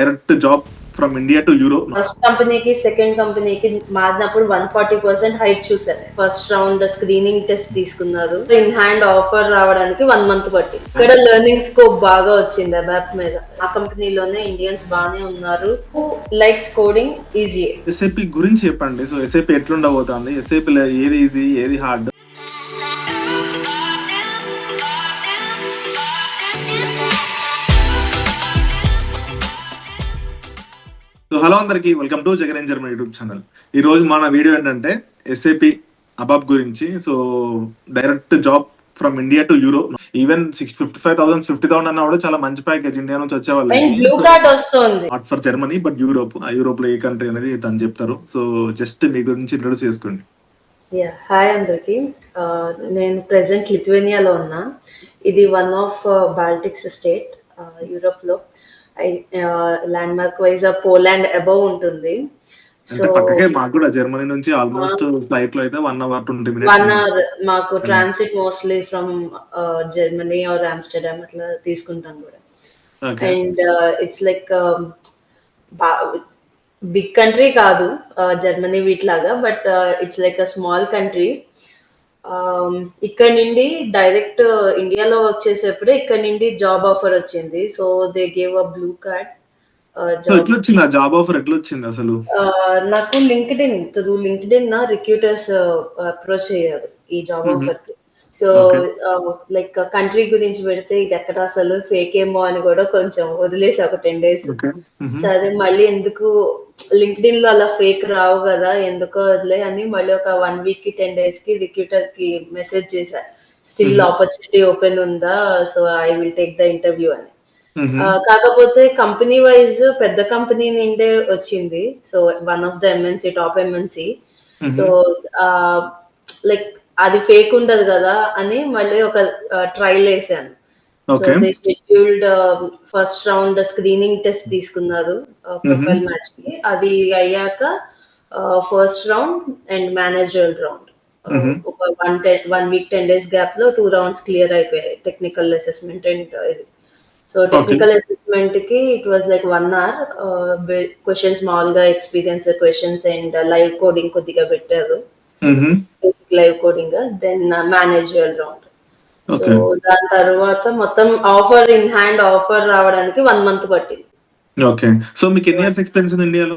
Direct job from India to Europe. First కంపెనీకి second కంపెనీకి మారినప్పుడు 140% హైక్ చూసారు. ఫస్ట్ రౌండ్ స్క్రీనింగ్ టెస్ట్ తీసుకున్నారు. ఇన్ హ్యాండ్ ఆఫర్ రావడానికి 1 month పట్టింది. ఇక్కడ లెర్నింగ్ స్కోప్ బాగా వచ్చింది అబాప్ మీద. ఆ కంపెనీలోనే ఇండియన్స్ బాగానే ఉన్నారు. Likes coding easy. ఎస్ఏపి గురించి చెప్పండి. సో ఎస్ఏపి ఎట్లుండబోతుంది, ఎస్ఏపి ఏది ఈజీ ఏది హార్డ్? సో హలో అందరికి, welcome to Jagan German YouTube channel. ఈ రోజు మన వీడియో ఏంటంటే ఎస్ఏపి అబాప్ గురించి. So direct job from India to Europe. Even 55,000 50,000 అన్నా కూడా చాలా మంచి ప్యాకేజ్ ఇండియా నుంచి వచ్చే వాళ్ళకి. Not for Germany but Europe. ఆ యూరోప్ లో ఏ కంట్రీ అనేది తను చెప్తారు. సో జస్ట్ మీ గురించి ఇంట్రొడ్యూస్ చేసుకోండి. హాయ్ అందరికి, నేను ప్రెసెంట్ లిథువేనియాలో ఉన్నా. ఇది one of Baltics state Europe లో. Landmark wise Poland above ఉంటుంది. సో మాకు కూడా జర్మనీ నుంచి ఆల్మోస్ట్ ఫ్లైట్ లో అయితే 1 hour 20 minutes. 1 hour మాకు transit mostly from Germany or Amsterdam అట్లా తీసుకుంటాం కూడా. And it's like big country కాదు జర్మనీ వీటిలాగా, but it's like a small country. ఇక్కడ నుండి డైరెక్ట్ ఇండియాలో వర్క్ చేసేప్పుడే ఇక్కడ నుండి జాబ్ ఆఫర్ వచ్చింది. So they gave a blue card. Job offer ఎట్లా వచ్చింది అసలు? నాకు లింక్డ్ఇన్ రిక్రూటర్స్ అప్రోచ్ అయ్యారు ఈ జాబ్ ఆఫర్ కి. సో లైక్ కంట్రీ గురించి పెడితే ఇది ఎక్కడ అసలు ఫేక్ ఏమో అని కూడా కొంచెం వదిలేసి ఒక 10 days. సరే మళ్ళీ ఎందుకు లింక్డ్ఇన్ లో అలా ఫేక్ రావు కదా, ఎందుకో వదిలే అని మళ్ళీ ఒక 1 week కి 10 days కి రిక్రూటర్ కి మెసేజ్ చేశా, స్టిల్ ఆపర్చునిటీ ఓపెన్ ఉందా, so I will take the interview అని. కాకపోతే కంపెనీ వైజ్ పెద్ద కంపెనీ నుండే వచ్చింది. So one of the MNC, top MNC. So like అది ఫేక్ ఉండదు కదా అని మళ్ళీ ఒక ట్రయల్ వేసాను. So they scheduled first round screening test తీసుకున్నారు ప్రొఫైల్ మ్యాచ్ కి. అది అయ్యాక first round and managerial round. ఒక 1 week 10 days గ్యాప్ లో 2 rounds క్లియర్ అయిపోయాయి. టెక్నికల్ అసెస్మెంట్ అండ్ ఇది. సో టెక్నికల్ అసెస్మెంట్ కి it was like 1 hour. Questions మామూలుగా experience questions and live coding కొద్దిగా పెట్టారు, live coding. Then managerial round. So దాని తర్వాత మొత్తం ఆఫర్ ఇన్ హ్యాండ్ ఆఫర్ రావడానికి 1 month పట్టింది. ఓకే. సో మీకు ఎన్ని ఇయర్స్ ఎక్స్పీరియన్స్ ఉంది ఇండియాలో?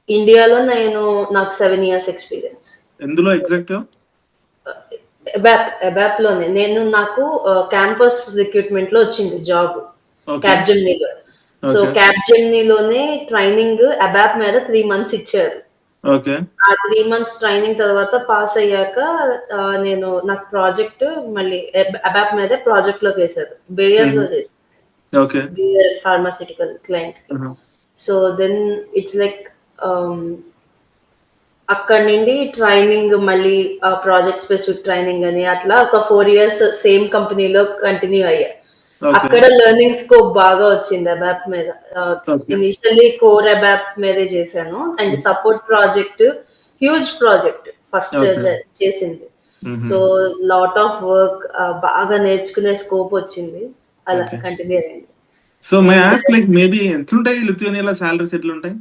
ఇండియాలో నాకు 7 years ఎక్స్పీరియన్స్. ఎందులో ఎగ్జాక్ట్ గా? అబాప్ లోనే. నాకు క్యాంపస్ రిక్రూట్మెంట్ లో వచ్చింది జాబ్ క్యాప్జెమినీలో. సో క్యాప్జెమినీలోనే ట్రైనింగ్ అబాప్ మీద 3 months ఇచ్చారు. ఆ 3 months ట్రైనింగ్ తర్వాత పాస్ అయ్యాక నాకు ప్రాజెక్ట్ మళ్ళీ అబాప్ మీద ప్రాజెక్ట్ లోకి వేశారు. బేయర్ లో చేశారు, Bayer pharmaceutical client. So then it's like అక్కడ నుండి ట్రైనింగ్ మళ్ళీ ప్రాజెక్ట్ స్పెసిఫిక్ ట్రైనింగ్ అని అట్లా ఒక 4 years సేమ్ కంపెనీలో కంటిన్యూ అయ్యా. అక్కడ లెర్నింగ్ స్కోప్ బాగా వచ్చింది అబాప్ మీద. ఇనిషియల్లీ కోర్ అబాప్ మీదే చేశాను and support project, huge project first చేసింది. సో లాట్ ఆఫ్ వర్క్, బాగా నేర్చుకునే స్కోప్ వచ్చింది. అలా కంటిన్యూ అయింది. So my ask like maybe ఎట్లుంటాయి లిథువేనియాలో సాలరీస్ ఎట్లుంటాయి?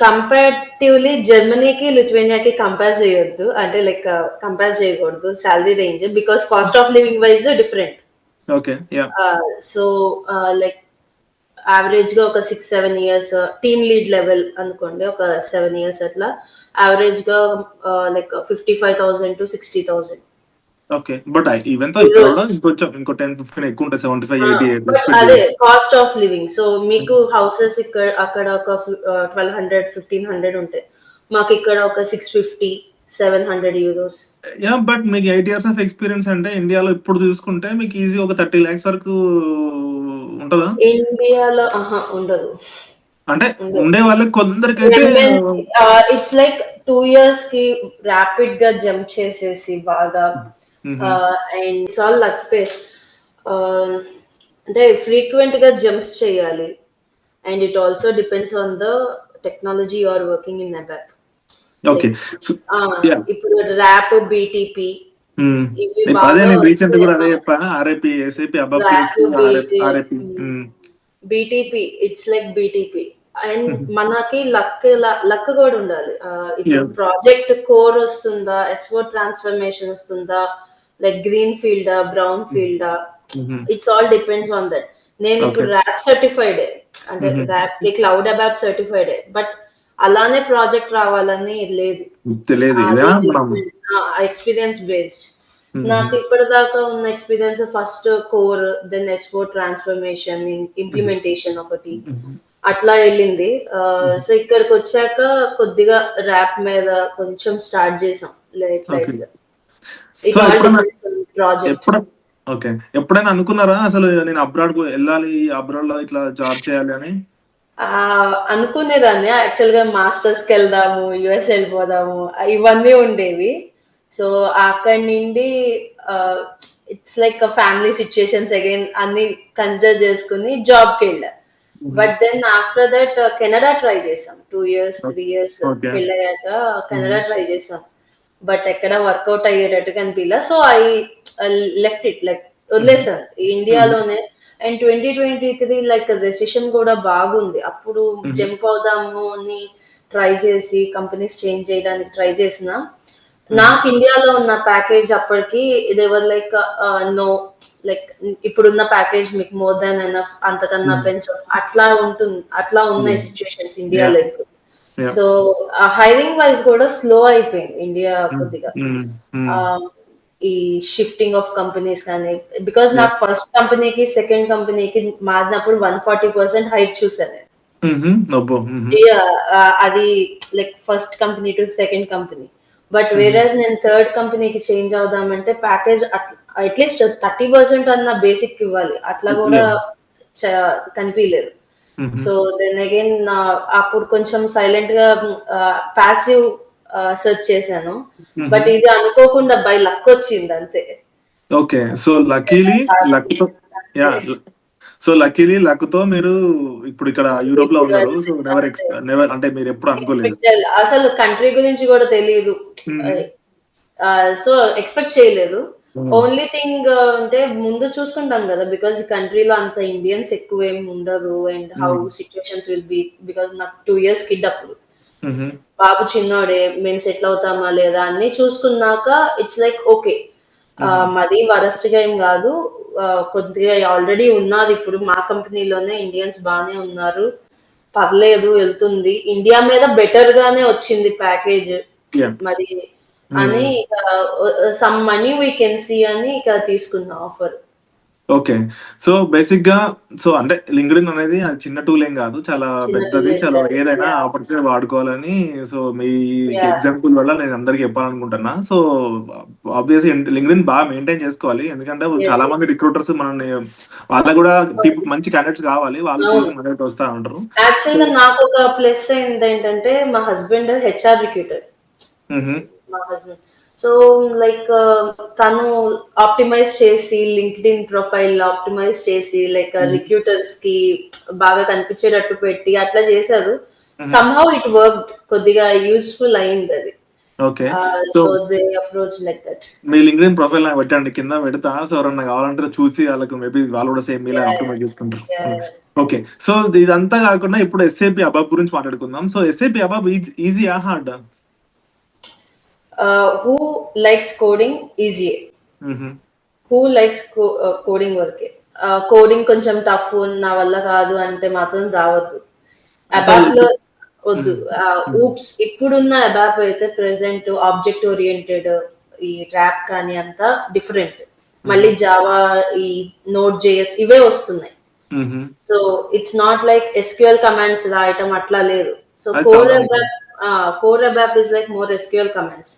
కంపారిటివ్లీ జర్మనీకి లిథువేనియాకి కంపేర్ చేయొద్దు, అంటే లైక్ కంపేర్ చేయకూడదు salary range, because cost of living wise different. So like average గా ఒక 6-7 years టీమ్ లీడ్ లెవెల్ అనుకోండి, ఒక 7 years అట్లా యావరేజ్ గా like 55,000 to 60,000. Okay. But even తో ఇక్కడ కూడా ఇంకో 10-15 ఎక్కువ ఉంటాయి, 75-80. అదే కాస్ట్ ఆఫ్ లివింగ్. సో మీకు హౌసెస్ అక్కడ ఒక 1,200-1,500 ఉంటాయి, మాకు ఇక్కడ ఒక 650-700 euros. యా, బట్ మీకు 8 years ఆఫ్ ఎక్స్పీరియన్స్ అంటే ఇండియాలో ఇప్పుడు చూసుకుంటే మీకు ఈజీ ఒక 30 lakhs వరకు ఉంటుందా? ఇండియాలో ఉండదు. అంటే ఉండే వాళ్ళకి కొందరికైతే ఇట్స్ లైక్ 2 years కి ర్యాపిడ్ గా జంప్ చేసేసి బాగా, and it's all luck base. అంటే ఫ్రీక్వెంట్ గా జంప్స్ చేయాలి. And it also depends on the technology you are working in ABAP. Okay. ఇప్పుడు RAP, BTP BTP, it's like BTP. And మనకి luck కూడా ఉండాలి. ఇప్పుడు Yeah. ప్రాజెక్ట్ కోర్ వస్తుందా, ఎస్వోర్ ట్రాన్స్ఫర్మేషన్ వస్తుందా, లైక్ గ్రీన్ ఫీల్డా, బ్రౌన్ ఫీల్డా, it's all depends on that. నేను ఇప్పుడు Okay. ర్యాప్ సర్టిఫైడ్, అంటే ర్యాప్ కి క్లౌడ్ అబాప్ సర్టిఫైడ్, బట్ అలానే ప్రాజెక్ట్ రావాలని లేదు. తెలియదు ఇదా మనం ఎక్స్పీరియన్స్ బేస్డ్. నాకు ఇప్పటిదాకా ఉన్న experience first core, then S four transformation, implementation ఒకటి అట్లా వెళ్ళింది. సో ఇక్కడికి వచ్చాక కొద్దిగా ర్యాప్ మీద కొంచెం స్టార్ట్ చేసాం లైట్ లైట్ గా. It all depends on project. Okay, ఎప్పుడైనా అనుకున్నారా అసలు నేను అబ్రాడ్ వెళ్ళాలి, అబ్రాడ్ లో ఇట్లా జాబ్ చేయాలి అని? అనుకునేదాన్ని యాక్చువల్ గా, మాస్టర్స్ కి వెళ్దాము, యుఎస్ వెళ్ళిపోదాము, ఇవన్నీ ఉండేవి. సో అక్కడి నుండి it's like family situations again అన్ని కన్సిడర్ చేసుకుని జాబ్ కి వెళ్ళా. But then after that Canada try చేసాం. 2 years 3 years పెళ్ళయ్యాక కెనడా ట్రై చేసాం. బట్ ఎక్కడ వర్కౌట్ అయ్యేటట్టు కనిపించలే. So I left it, like వదిలేసాను ఇండియాలోనే. అండ్ 2023 లైక్ రెసిషన్ కూడా బాగుంది. అప్పుడు జంప్ అవుదాము అని ట్రై చేసి కంపెనీస్ చేంజ్ చేయడానికి ట్రై చేసిన, నాకు ఇండియాలో ఉన్న ప్యాకేజ్ అప్పటికి దేవర్ లైక్ నో, లైక్ ఇప్పుడున్న ప్యాకేజ్ మీకు మోర్ దాన్ ఎనఫ్, అంతకన్నా పెంచం, అట్లా ఉంటుంది. అట్లా ఉన్నాయి situations India like. So hiring wise కూడా స్లో అయిపోయింది ఇండియా కొద్దిగా. ఈ షిఫ్టింగ్ ఆఫ్ కంపెనీస్ కానీ, బికాస్ నాకు ఫస్ట్ కంపెనీకి సెకండ్ కంపెనీకి మారినప్పుడు 140% హైక్ చూసాను. అది like first company to second company. But whereas నేను థర్డ్ కంపెనీకి చేంజ్ అవుదామంటే ప్యాకేజ్ అట్లీస్ట్ 30% అన్న బేసిక్ ఇవ్వాలి, అట్లా కూడా కనిపించలేదు. సో దెన్ అగైన్ అప్పుడు కొంచెం సైలెంట్ గా ప్యాసివ్ సెర్చ్ చేశాను. బట్ ఇది అనుకోకుండా బై లక్ వచ్చింది అంతే. ఓకే, సో లక్కీలీ లక్ తో మీరు ఇప్పుడు ఇక్కడ యూరోప్ లో ఉన్నారు. సో నెవర్ అంటే మీరు ఎప్పుడు అనుకోలేదు, అసలు కంట్రీ గురించి కూడా తెలియదు. సో ఎక్స్పెక్ట్ చేయలేదు. ఓన్లీ థింగ్ అంటే ముందు చూసుకుంటాం కదా, బికాస్ ఈ కంట్రీలో అంత ఇండియన్స్ ఎక్కువ ఏమి ఉండరు. And how situations will be, because నాకు 2 years కిడ్ అప్పుడు, బాబు చిన్నోడే, మేము సెటిల్ అవుతామా లేదా అన్ని చూసుకున్నాక ఇట్స్ లైక్ ఓకే, మాది వరస్ట్ గా ఏం కాదు, కొద్దిగా ఆల్రెడీ ఉన్నది. ఇప్పుడు మా కంపెనీలోనే ఇండియన్స్ బాగానే ఉన్నారు, పర్లేదు వెళ్తుంది, ఇండియా మీద బెటర్ గానే వచ్చింది ప్యాకేజ్ మరి అని, some money we can see అని ఇక తీసుకున్న ఆఫర్. ఓకే, సో బేసిక్ గా సో అంటే లింక్డ్ఇన్ అనేది అది చిన్న టూల్ ఏం కాదు, చాలా పెద్దది, చాలా ఏదైనా ఆపర్చునిటీ వాడుకోవాలని. సో మీ ఎగ్జాంపుల్ వల్ల నేను అందరికి చెప్పాలనుకుంటున్నా. సో ఆబ్వియస్లీ లింక్డ్ఇన్ బాగా మెయింటైన్ చేసుకోవాలి, ఎందుకంటే చాలా మంది రిక్రూటర్స్ మనల్ని, వాళ్ళ కూడా మంచి క్యాండిడేట్స్ కావాలి, వాళ్ళు చూసి మన దగ్గరికి వస్తా ఉంటారు. యాక్చువల్ గా నాకు ఒక ప్లస్ ఏంటంటే మా హస్బెండ్ హెచ్ఆర్ రిక్రూటర్, మా హస్బెండ్. సో లైక్ తను ఆప్టిమైజ్ చేసి లింక్డ్ఇన్ ప్రొఫైల్ ఆప్టిమైజ్ చేసి లైక్ రిక్రూటర్స్ కి బాగా కనిపించేటట్టు పెట్టి అట్లా చేశారు. సమ్హౌ ఇట్ వర్క్డ్, కొద్దిగా యూస్ఫుల్ అయింది అది. Okay, so they approach like that. Me LinkedIn profile నాకు పెట్టండి, కింద పెడతా. సో ఎవరన్నా కావాలంటే చూసి వాళ్ళకి మేబీ వాళ్ళు కూడా సేమ్ మీలా ఆప్టిమైజ్ చేసుకుంటారు. ఓకే, సో ఇదంతా కాకుండా ఇప్పుడు ఎస్ఏపి అబాబ్ గురించి మాట్లాడుకుందాం. సో ఎస్ఏపి అబాబ్ ఈజీయా hard? Who likes coding? Easy. Who likes coding work? Coding కొంచెం టఫ్, నా వల్ల కాదు అంటే మాత్రం రావద్దు. అబాప్ లో వద్దు. ఊప్స్ ఇప్పుడున్న అబాప్ అయితే ప్రెసెంట్ ఆబ్జెక్ట్ ఓరియంటెడ్, ఈ ర్యాప్ కానీ అంతా డిఫరెంట్. మళ్ళీ జావా, ఈ నోడ్ జేఎస్ ఇవే వస్తున్నాయి. So it's not like SQL commands రాయటం అట్లా లేదు. So core ABAP is like more SQL commands,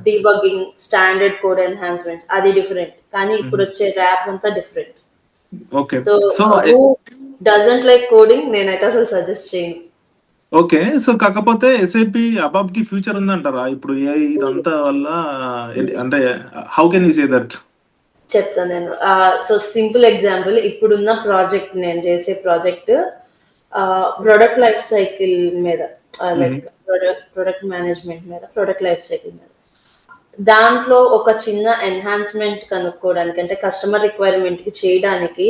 debugging, standard code enhancements, అది డిఫరెంట్. కానీ ఇప్పుడు వచ్చే ర్యాప్ అంతా different. So who doesn't like coding నేనైతే అసలు సజెస్ట్ చేయను. ఓకే, సో కాకపోతే ఎస్ఏపి అబాబ్ కి ఫ్యూచర్ ఉందంటారా ఇప్పుడు ఇదంతా వల్ల? అంటే how can you say that? చెప్తాను నేను. సో సింపుల్ ఎగ్జాంపుల్, ఇప్పుడున్న ప్రాజెక్ట్, నేను చేసే ప్రాజెక్ట్ ప్రొడక్ట్ లైఫ్ సైకిల్ మీద, లైక్ ప్రొడక్ట్ మేనేజ్మెంట్ మీద, ప్రొడక్ట్ లైఫ్ సైకిల్ మీద. దాంట్లో ఒక చిన్న ఎన్హాన్స్మెంట్ కనుక్కోవడానికి, అంటే కస్టమర్ రిక్వైర్మెంట్ కి చేయడానికి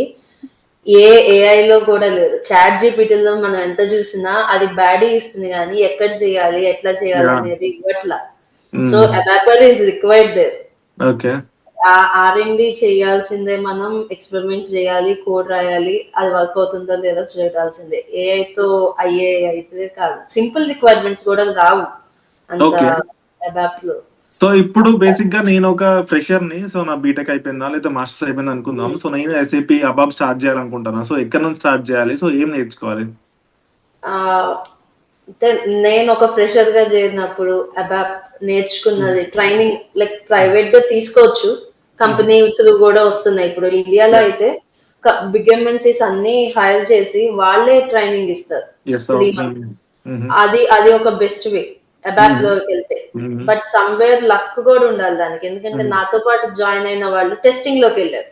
ఏ AI లో కూడా లేదు. చాట్ జీపీటీలో మనం ఎంత చూసినా అది బ్యాడీ ఇస్తుంది కానీ ఎక్కడ చేయాలి, ఎట్లా చేయాలి యా. అనేది ఇవ్వట్లా. So ABAPer is required there. Okay. R&D చేయాల్సిందే, మనం ఎక్స్పెరిమెంట్స్ చేయాలి, కోడ్ రాయాలి, అది వర్క్ అవుతుందో లేదో చూడాల్సిందే. ఏఐతో అయ్యే అయితే కాదు. సింపుల్ రిక్వైర్మెంట్స్ కూడా రావు అంత ఓకే. అబాప్ లో. సో ఇప్పుడు బేసిక్ గా నేను ఒక ఫ్రెషర్ ని. సో నా బీటెక్ అయిపోయిందా లేదా మాస్టర్స్ అయిపోయింది అనుకుందాం. సో నేను ఎస్ఏపి అబాబ్ స్టార్ట్ చేయాలనుకుంటున్నా. సో ఎక్కడ నుంచి స్టార్ట్ చేయాలి? సో ఏం నేర్చుకోవాలి? ఆ, అంటే నేను ఒక ఫ్రెషర్ గా చేరినప్పుడు అబాప్ నేర్చుకున్నది ట్రైనింగ్ లైక్ ప్రైవేట్ గా తీసుకోవచ్చు, కంపెనీ త్రూ కూడా వస్తున్నాయి. ఇప్పుడు ఇండియాలో Yeah. అయితే బిగ్ ఎంఎన్సీస్ అన్ని హైర్ చేసి వాళ్ళే ట్రైనింగ్ ఇస్తారు ఎస్. 3 months. అది అది ఒక బెస్ట్ వే అబాప్ లోకి వెళ్తే. బట్ సమ్వేర్ లక్ కూడా ఉండాలి దానికి, ఎందుకంటే నాతో పాటు జాయిన్ అయిన వాళ్ళు టెస్టింగ్ లోకి వెళ్ళారు.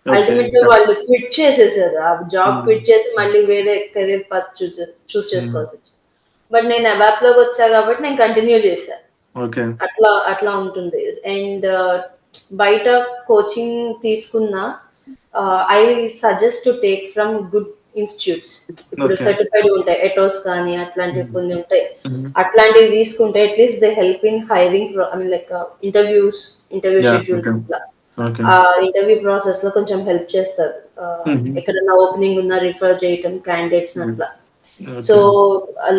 ఓకే. అల్టిమేట్ గా వాళ్ళు క్విట్ చేసేసారు, ఆ జాబ్ క్విట్ చేసి మళ్ళీ వేరే కెరీర్ పాత్ చూస్ చేసుకోవాల్సి వచ్చింది. బట్ నేను అబాప్ లోకి వచ్చా కాబట్టి నేను కంటిన్యూ చేశాను. ఓకే. అట్లా అట్లా ఉంటుంది. అండ్ బయట కోచింగ్ తీసుకున్నా I suggest to take from good institutes. ఇప్పుడు Okay. సర్టిఫైడ్ ఉంటాయి, ఎటోస్ కానీ అట్లాంటివి కొన్ని ఉంటాయి. అట్లాంటివి తీసుకుంటే at least they help in hiring, I mean like interview Yeah. Schedules Okay. ఇట్లా. ఓకే. ఆ ఇంటర్వ్యూ ప్రాసెస్ లో కొంచెం హెల్ప్ చేస్తారు. ఎక్కడన్నా ఓపెనింగ్ ఉన్నా రిఫర్ చేయటం క్యాండిడేట్స్ అట్లా. సో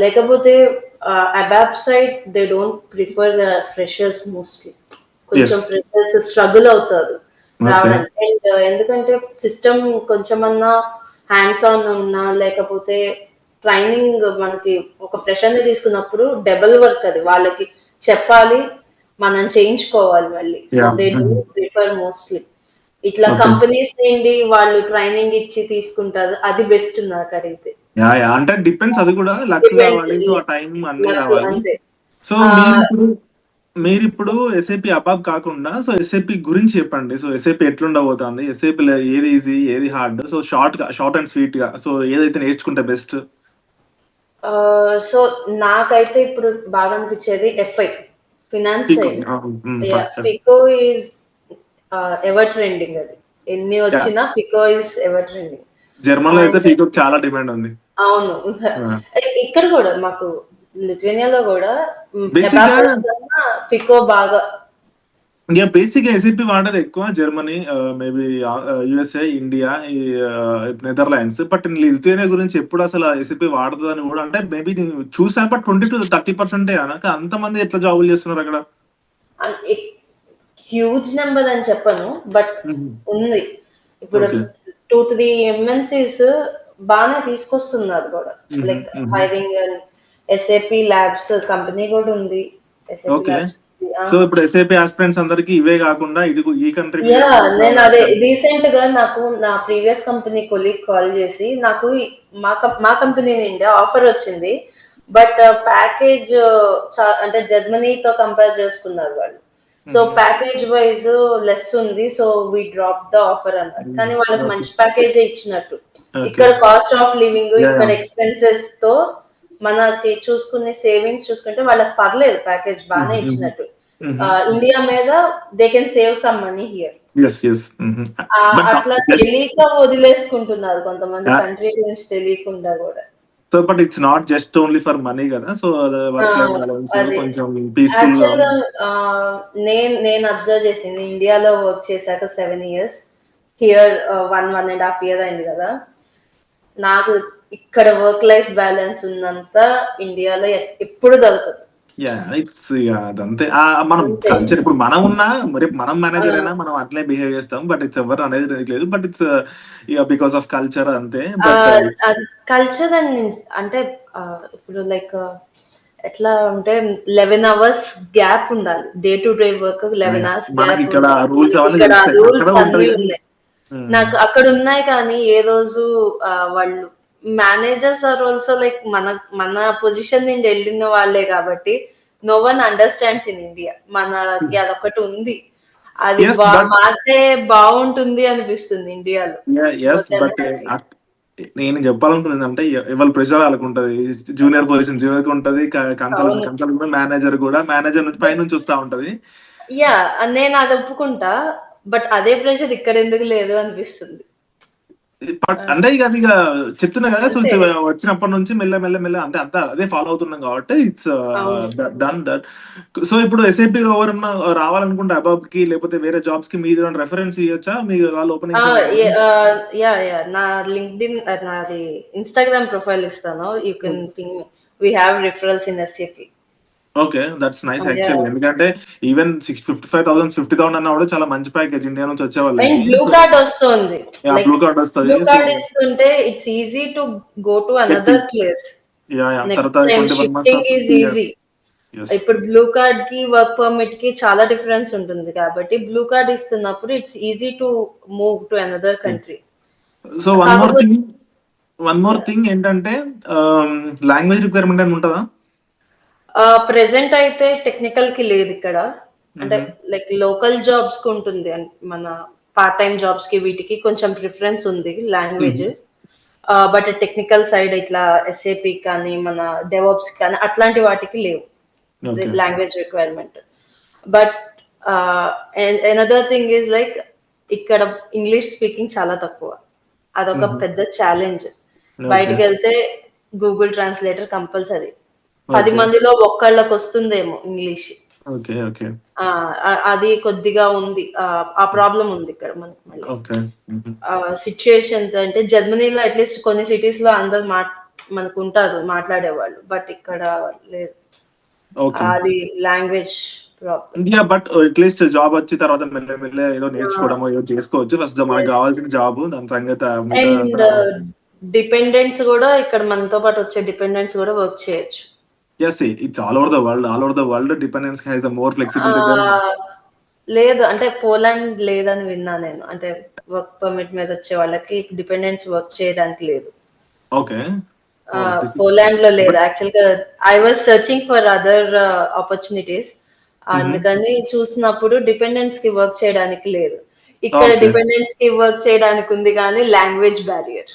లేకపోతే ABAP side they don't prefer freshers mostly. కొంచెం Yes. ఫ్రెషర్స్ స్ట్రగుల్ అవుతారు Okay. రావడానికి. అండ్ ఎందుకంటే సిస్టమ్ కొంచెమన్నా హ్యాండ్స్ ఆన్ ఉన్నా, లేకపోతే ట్రైనింగ్ మనకి ఒక ఫ్రెషర్ ని తీసుకున్నప్పుడు డబుల్ వర్క్, అది వాళ్ళకి చెప్పాలి, మనం చేయించుకోవాలి మళ్ళీ. So Yeah. They do prefer mostly ఇట్లా Okay. కంపెనీస్ నుండి వాళ్ళు ట్రైనింగ్ ఇచ్చి తీసుకుంటారు, అది బెస్ట్ నాకు అడిగితే. Yeah, yeah. అంటే డిపెండ్స్, అది కూడా లక్ Depends, కావాలి. సో ఆ yes. టైం అన్ని Luck, కావాలి. అంతే. సో ఆ, మీరిప్పుడు ఎస్ఏపి అబాబ్ కాకుండా సో ఎస్ఏపి గురించి చెప్పండి. సో ఎస్ఏపి ఎట్లుండబోతుంది, ఎస్ఏపిలో ఏది ఈజీ ఏది hard, so short and sweet గా, సో ఏదైతే నేర్చుకుంటే బెస్ట్? సో నాకైతే ఇప్పుడు బాగా అనిపించేది FI, finance side. FICO is ever trending, అది ఎన్ని వచ్చినా FICO is ever trending. German లో అయితే ఫీకో చాలా డిమాండ్ ఉంది. అవును, ఇక్కడ కూడా మాకు లిథువేనియాలో కూడా Basic గా- ఫికో బాగా. ఇంకా బేసిక్ ఎస్ఏపి వాడేది ఎక్కువ జర్మనీ, మేబీ యుఎస్ఏ, ఇండియా, ఈ నెదర్లాండ్స్. బట్ లిథువేనియా గురించి ఎప్పుడు అసలు ఎస్ఏపి వాడుతుందని కూడా, అంటే మేబీ నేను చూసాను, బట్ 20-30% అనక అంతమంది ఎట్లా జాబులు చేస్తున్నారు అక్కడ? హ్యూజ్ నెంబర్ అని చెప్పను, బట్ ఉంది. ఇప్పుడు Okay. 2-3 MNCs బాగానే తీసుకొస్తున్నారు కూడా, like hiring. SAP labs company కూడా ఉంది. Okay. సో ఇప్పుడు ఎస్ఏపి ఆస్పిరెంట్స్ అందరికి ఇవే కాకుండా ఈ కంట్రీ నేను అదే రీసెంట్ గా నాకు నా ప్రీవియస్ కంపెనీ కొలీగ్ కాల్ చేసి నాకు మా కంపెనీ నుండి ఆఫర్ వచ్చింది, బట్ ప్యాకేజ్ అంటే జర్మనీతో కంపేర్ చేసుకున్నారు వాళ్ళు. సో ప్యాకేజ్ వైజ్ లెస్ ఉంది, so we drop the offer అన్నారు. కానీ వాళ్ళకి మంచి ప్యాకేజ్ ఇచ్చినట్టు. ఇక్కడ కాస్ట్ ఆఫ్ లివింగ్, ఇక్కడ ఎక్స్పెన్సెస్ తో మనకి చూసుకునే సేవింగ్స్ చూసుకుంటే వాళ్ళకి పర్లేదు, ప్యాకేజ్ బాగానే ఇచ్చినట్టు. ఇండియా మీద they can save some money here. అట్లా తెలియక వదిలేసుకుంటున్నారు కొంతమంది, కంట్రీ గురించి తెలియకుండా కూడా. So but it's not just only for money కదా. సో వర్క్ లైఫ్ బ్యాలెన్స్ కొంచెం పీస్ఫుల్ గా. నేను అబ్జర్వ్ చేసింది, ఇండియాలో వర్క్ చేశాక 7 years, హియర్ 1.5 year అయింది కదా. నాకు ఇక్కడ వర్క్ లైఫ్ బ్యాలెన్స్ ఉన్నంత ఇండియాలో ఎప్పుడు దొరకదు. ఇట్స్ అదంతే. మనం కల్చర్, ఇప్పుడు మనం ఉన్నా రేపు మనం మేనేజర్ అయినా మనం అట్లే బిహేవ్ చేస్తాం. బట్ ఇట్స్ ఎవరు అనేది లేదు. But it's because of culture అంతే. కల్చర్ అంటే ఇప్పుడు లైక్ ఎట్లా అంటే 11 hours గ్యాప్ ఉండాలి, day to day work 11 hours gap. ఇక్కడ రూల్స్ అన్ని ఉన్నాయి నాకు అక్కడ ఉన్నాయి, కానీ ఏ రోజు వాళ్ళు మేనేజర్స్ ఆర్ ఆల్సో లైక్ మన పొజిషన్ నుండి వెళ్ళిన వాళ్ళే కాబట్టి no one understands in India. మనకి అదొకటి ఉంది, అది మారితే బాగుంటుంది అనిపిస్తుంది ఇండియాలో. నేను చెప్పాలనుకుంది ఏంటంటే ఎవరి ప్రెషర్ వాళ్ళకు ఉంటది. జూనియర్ పొజిషన్ జూనియర్ కి ఉంటది, కన్సల్టెంట్ మేనేజర్ కూడా మేనేజర్ నుంచి పై నుంచి వస్తా ఉంటది. నేను అది ఒప్పుకుంటా, బట్ అదే ప్రెషర్ ఇక్కడ ఎందుకు లేదు అనిపిస్తుంది. అంటే ఇక అది ఇక చెప్తున్నా కదా. సో అంతే. వచ్చినప్పటి నుంచి మెల్ల మెల్ల మెల్ల అంటే అంతా అదే ఫాలో అవుతున్నాం కాబట్టి ఇట్స్ అవును. Done that. సో ఇప్పుడు ఎస్ఐపి ఎవరన్నా రావాలనుకుంటే అబాబ్ కి లేకపోతే వేరే జాబ్స్ కి మీరు రెఫరెన్స్ ఇవ్వచ్చా? మీ వాళ్ళు ఓపెనింగ్స్ యాహ్! నా లింక్డ్ఇన్ నాది ఇన్‌స్టాగ్రామ్ ప్రొఫైల్ ఇస్తాను. You can ping me. We have referrals in SAP. Okay, that's nice actually. Yeah! ఎందుకంటే ఈవెన్ 55,000 50,000 అన్నా కూడా చాలా మంచి ప్యాకేజ్ ఇండియా నుంచి వచ్చే అండ్ వాళ్ళకి. బ్లూ సో కార్డ్ వస్తుంది. లైక్ బ్లూ కార్డ్ వస్తుంది. బ్లూ సో కార్డ్ ఇస్తుంటే it's easy to go to గట్టి అనదర్ ప్లేస్. నెక్స్ట్ తర్వాత time 21 months shifting is easy. Yes. ఇప్పుడు బ్లూ కార్డ్ కి వర్క్ పర్మిట్ కి చాలా డిఫరెన్స్ ఉంటుంది కాబట్టి బ్లూ కార్డ్ ఇస్తున్నప్పుడు it's easy to move to another country. So కాకపోతే వన్ మోర్ థింగ్ ఏంటంటే లాంగ్వేజ్ రిక్వైర్మెంట్ అని ఉంటుందా? ప్రెసెంట్ అయితే టెక్నికల్ కి లేదు ఇక్కడ. అంటే మ్మ్. లైక్ లోకల్ జాబ్స్ కి ఉంటుంది. మన పార్ట్ టైం జాబ్స్ కి వీటికి కొంచెం ప్రిఫరెన్స్ ఉంది లాంగ్వేజ్. బట్ టెక్నికల్ సైడ్ ఇట్లా ఎస్ఏపి కానీ మన డెవాప్స్ కానీ అట్లాంటి వాటికి లేవు okay. Language requirement. But another thing is like ఇక్కడ ఇంగ్లీష్ స్పీకింగ్ చాలా తక్కువ. అదొక పెద్ద ఛాలెంజ్. బయటికి వెళ్తే గూగుల్ ట్రాన్స్లేటర్ కంపల్సరీ. 10 మందిలో ఒక్కళ్ళకి వస్తుందేమో ఇంగ్లీష్. ఓకే ఓకే అది కొద్దిగా ఉంది. ఆ ప్రాబ్లం ఉంది ఇక్కడ మనకి మళ్ళీ. ఓకే సిచ్యుయేషన్స్ అంటే జర్మనీలో అట్లీస్ట్ కొన్ని సిటీస్ లో అందరు మనకు ఉంటారు మాట్లాడేవాళ్ళు. బట్ ఇక్కడ లేదు. ఓకే. అది language problem. Yeah, but at least job వచ్చిన తర్వాత మెల్ల మెల్ల ఏదో నేర్చుకోవడమో ఏదో చేసుకోవచ్చు. ఫస్ట్ మనకు కావాల్సిన జాబ్, దాని సంగతి అండ్ డిపెండెంట్స్ కూడా ఇక్కడ మనతో పాటు వచ్చే డిపెండెంట్స్ కూడా వర్క్ చేయొచ్చు. Yes, it's all over the world dependence has more flexibility. లేదు అంటే పోలాండ్ లేదని విన్నా నేను. అంటే వర్క్ పర్మిట్ మీద వచ్చే వాళ్ళకి డిపెండెంట్స్ వర్క్ చేయడానికి లేదు. ఓకే. పోలాండ్ లో లేదు యాక్చువల్ గా. I was searching for other opportunities. అందుకని చూసినప్పుడు డిపెండెంట్స్ కి వర్క్ చేయడానికి లేదు. ఇక్కడ Okay. డిపెండెంట్స్ కి వర్క్ చేయడానికి ఉంది కానీ language barrier.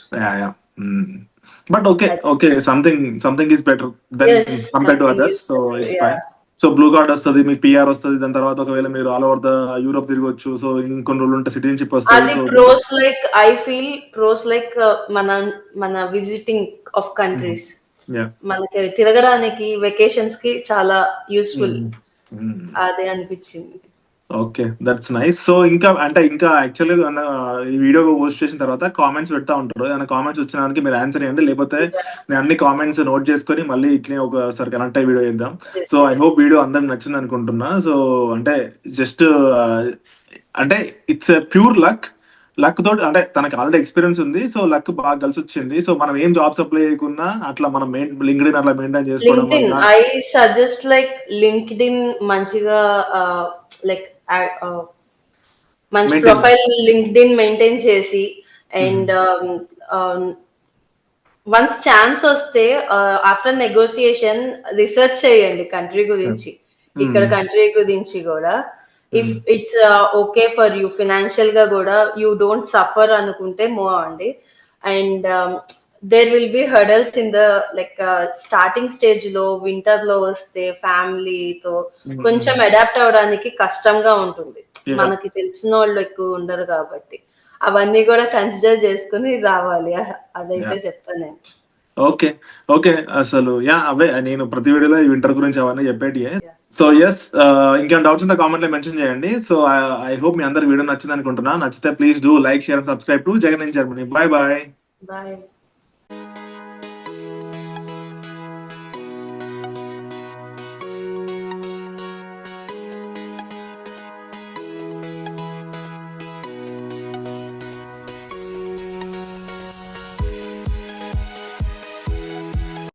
But okay something is better than Yes, compare to something others. is so better, it's yeah. Fine. So blue card వస్తుంది, మీకు పిఆర్ వస్తుంది. దాని తర్వాత ఒకవేళ మీరు ఆల్ ఓవర్ ద యూరోప్ తిరగొచ్చు. సో ఇంకొన్ని రోజులు ఉంటే సిటిజన్షిప్ అది వస్తుంది. So pros like I feel pros like మన విజిటింగ్ ఆఫ్ కంట్రీస్ యా. మనకి తిరగడానికి వెకేషన్స్ కి చాలా యూస్ఫుల్. అదే అనిపించింది. Okay, that's nice. సో ఇంకా యాక్చువల్గా ఈ వీడియో పోస్ట్ చేసిన తర్వాత కామెంట్స్ పెడతా ఉంటారు. ఏమైనా కామెంట్స్ వచ్చినానికి మీరు ఆన్సర్ చేయండి, లేకపోతే నేను అన్ని కామెంట్స్ నోట్ చేసుకొని మళ్ళీ ఇట్లే ఒకసారి కనెక్ట్ అయ్యి వీడియో చేద్దాం. సో ఐ హోప్ వీడియో అందరికి నచ్చింది అనుకుంటున్నా. సో అంటే జస్ట్ అంటే ఇట్స్ ప్యూర్ లక్ తోటి, అంటే తనకి ఆల్రెడీ ఎక్స్పీరియన్స్ ఉంది. సో లక్ బాగా కలిసి వచ్చింది. సో మనం ఏం జాబ్స్ అప్లై చేయకున్నా అట్లా మనం లింక్డ్ఇన్ అట్లా మెయింటైన్ చేసుకోవడం లింక్డ్ఇన్ వల్ల ఐ సజెస్ట్ లైక్ లింక్డ్ఇన్ మంచిగా లైక్ మంచి Maintain. ప్రొఫైల్ లింక్డ్ఇన్ మెయింటైన్ చేసి అండ్ వన్స్ ఛాన్స్ వస్తే ఆఫ్టర్ నెగోసియేషన్ రిసర్చ్ చేయండి కంట్రీ గురించి. ఇక్కడ కంట్రీ గురించి కూడా if it's okay for you financial గా కూడా యూ డోంట్ సఫర్ అనుకుంటే మూవ్ అవ్వండి. And there will be hurdles in the like starting stage లో వింటర్ లో వస్తే ఫ్యామిలీతో కొంచెం అడాప్ట్ అవడానికి కష్టంగా ఉంటుంది. Yeah. మనకి తెలిసిన వాళ్ళు ఎక్కువ ఉండరు కాబట్టి అవన్నీ కూడా కన్సిడర్ చేసుకుని రావాలి. అదైతే చెప్తాను నేను. ఓకే అసలు అవే నేను ప్రతి వీడియోలో వింటర్ గురించి అవన్నీ చెప్పేటి. సో ఎస్, ఇంకేమైనా డౌట్స్ ఉంటే కామెంట్ లో మెన్షన్ చేయండి. సో ఐ హోప్ మీ అందరి వీడియో నచ్చింది అనుకుంటున్నా. నచ్చితే please do like, share, subscribe to Jagan in Germany. Bye. Bye.